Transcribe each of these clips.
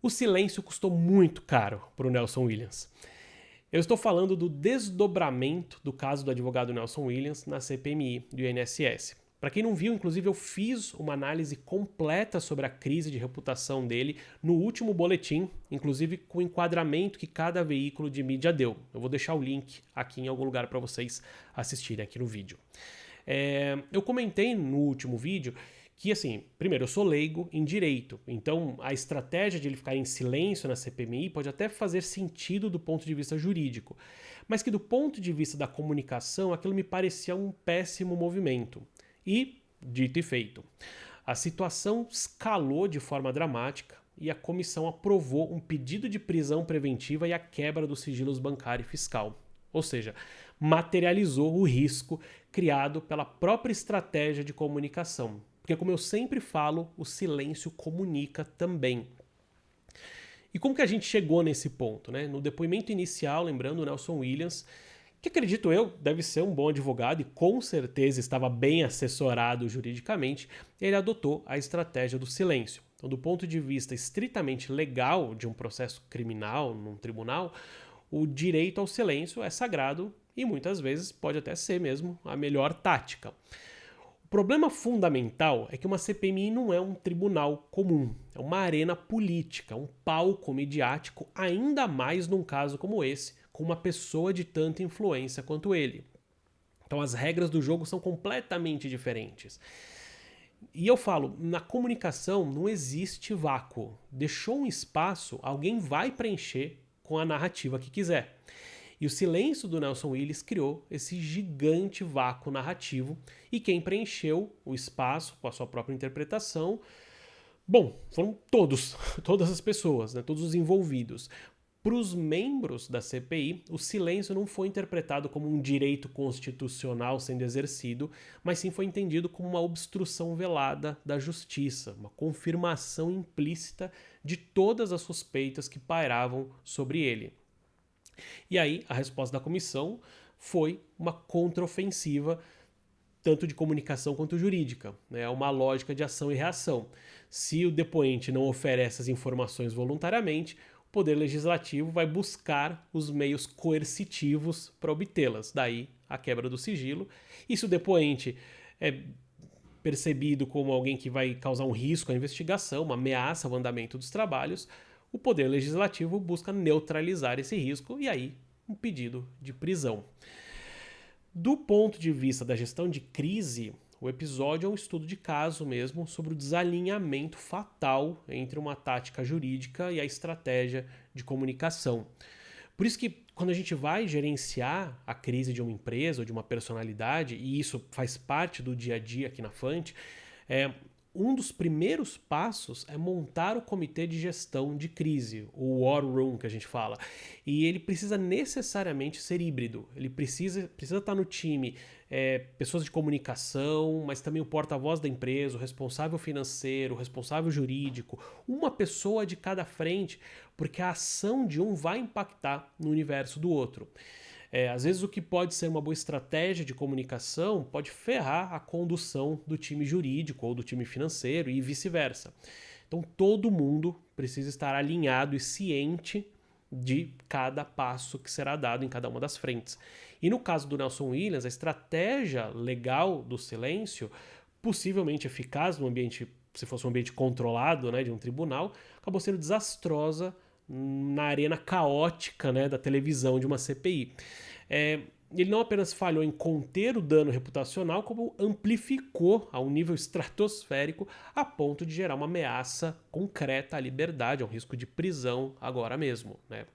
O silêncio custou muito caro para o Nelson Williams. Eu estou falando do desdobramento do caso do advogado Nelson Williams na CPMI do INSS. Para quem não viu, inclusive eu fiz uma análise completa sobre a crise de reputação dele no último boletim, inclusive com o enquadramento que cada veículo de mídia deu. Eu vou deixar o link aqui em algum lugar para vocês assistirem aqui no vídeo. Eu comentei no último vídeo que, assim, primeiro, eu sou leigo em direito, então a estratégia de ele ficar em silêncio na CPMI pode até fazer sentido do ponto de vista jurídico, mas que do ponto de vista da comunicação, aquilo me parecia um péssimo movimento. E, dito e feito, a situação escalou de forma dramática e a comissão aprovou um pedido de prisão preventiva e a quebra dos sigilos bancário e fiscal. Ou seja, materializou o risco criado pela própria estratégia de comunicação. Porque, como eu sempre falo, o silêncio comunica também. E como que a gente chegou nesse ponto, né? No depoimento inicial, lembrando o Nelson Williams, que acredito eu deve ser um bom advogado e com certeza estava bem assessorado juridicamente, ele adotou a estratégia do silêncio. Então, do ponto de vista estritamente legal de um processo criminal num tribunal, o direito ao silêncio é sagrado e muitas vezes pode até ser mesmo a melhor tática. O problema fundamental é que uma CPMI não é um tribunal comum, é uma arena política, um palco midiático, ainda mais num caso como esse, com uma pessoa de tanta influência quanto ele. Então as regras do jogo são completamente diferentes. E eu falo, na comunicação não existe vácuo. Deixou um espaço, alguém vai preencher com a narrativa que quiser. E o silêncio do Nelson Williams criou esse gigante vácuo narrativo e quem preencheu o espaço com a sua própria interpretação, bom, foram todas as pessoas, né, todos os envolvidos. Para os membros da CPI, o silêncio não foi interpretado como um direito constitucional sendo exercido, mas sim foi entendido como uma obstrução velada da justiça, uma confirmação implícita de todas as suspeitas que pairavam sobre ele. E aí a resposta da comissão foi uma contraofensiva, tanto de comunicação quanto jurídica. É uma lógica de ação e reação. Se o depoente não oferece as informações voluntariamente, o Poder Legislativo vai buscar os meios coercitivos para obtê-las. Daí a quebra do sigilo. E se o depoente é percebido como alguém que vai causar um risco à investigação, uma ameaça ao andamento dos trabalhos, o Poder Legislativo busca neutralizar esse risco e aí um pedido de prisão. Do ponto de vista da gestão de crise, o episódio é um estudo de caso mesmo sobre o desalinhamento fatal entre uma tática jurídica e a estratégia de comunicação. Por isso que quando a gente vai gerenciar a crise de uma empresa ou de uma personalidade, e isso faz parte do dia a dia aqui na Fante, um dos primeiros passos é montar o comitê de gestão de crise, o War Room que a gente fala. E ele precisa necessariamente ser híbrido. Ele precisa estar no time pessoas de comunicação, mas também o porta-voz da empresa, o responsável financeiro, o responsável jurídico, uma pessoa de cada frente, porque a ação de um vai impactar no universo do outro. Às vezes o que pode ser uma boa estratégia de comunicação pode ferrar a condução do time jurídico ou do time financeiro e vice-versa. Então todo mundo precisa estar alinhado e ciente de cada passo que será dado em cada uma das frentes. E no caso do Nelson Williams, a estratégia legal do silêncio, possivelmente eficaz no ambiente, se fosse um ambiente controlado, né, de um tribunal, acabou sendo desastrosa na arena caótica, né, da televisão de uma CPI. Ele não apenas falhou em conter o dano reputacional, como amplificou a um nível estratosférico a ponto de gerar uma ameaça concreta à liberdade, a um risco de prisão agora mesmo, né?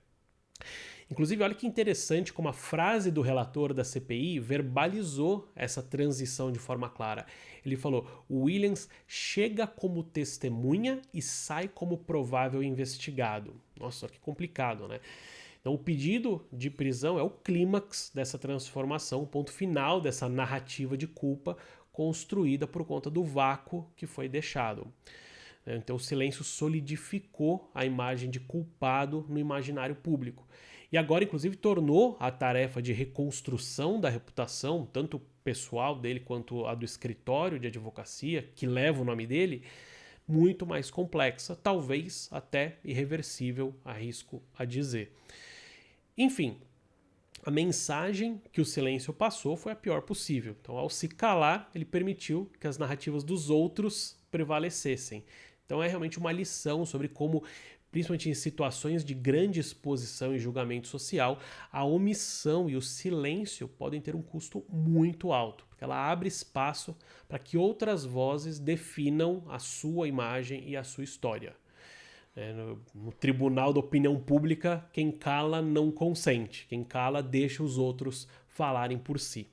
Inclusive, olha que interessante como a frase do relator da CPI verbalizou essa transição de forma clara. Ele falou: o Williams chega como testemunha e sai como provável investigado. Nossa, que complicado, né? Então, o pedido de prisão é o clímax dessa transformação, o ponto final dessa narrativa de culpa construída por conta do vácuo que foi deixado. Então, o silêncio solidificou a imagem de culpado no imaginário público. E agora, inclusive, tornou a tarefa de reconstrução da reputação, tanto pessoal dele quanto a do escritório de advocacia, que leva o nome dele, muito mais complexa, talvez até irreversível, arrisco a dizer. Enfim, a mensagem que o silêncio passou foi a pior possível. Então, ao se calar, ele permitiu que as narrativas dos outros prevalecessem. Então, é realmente uma lição sobre como, principalmente em situações de grande exposição e julgamento social, a omissão e o silêncio podem ter um custo muito alto, porque ela abre espaço para que outras vozes definam a sua imagem e a sua história. No tribunal da opinião pública, quem cala não consente, quem cala deixa os outros falarem por si.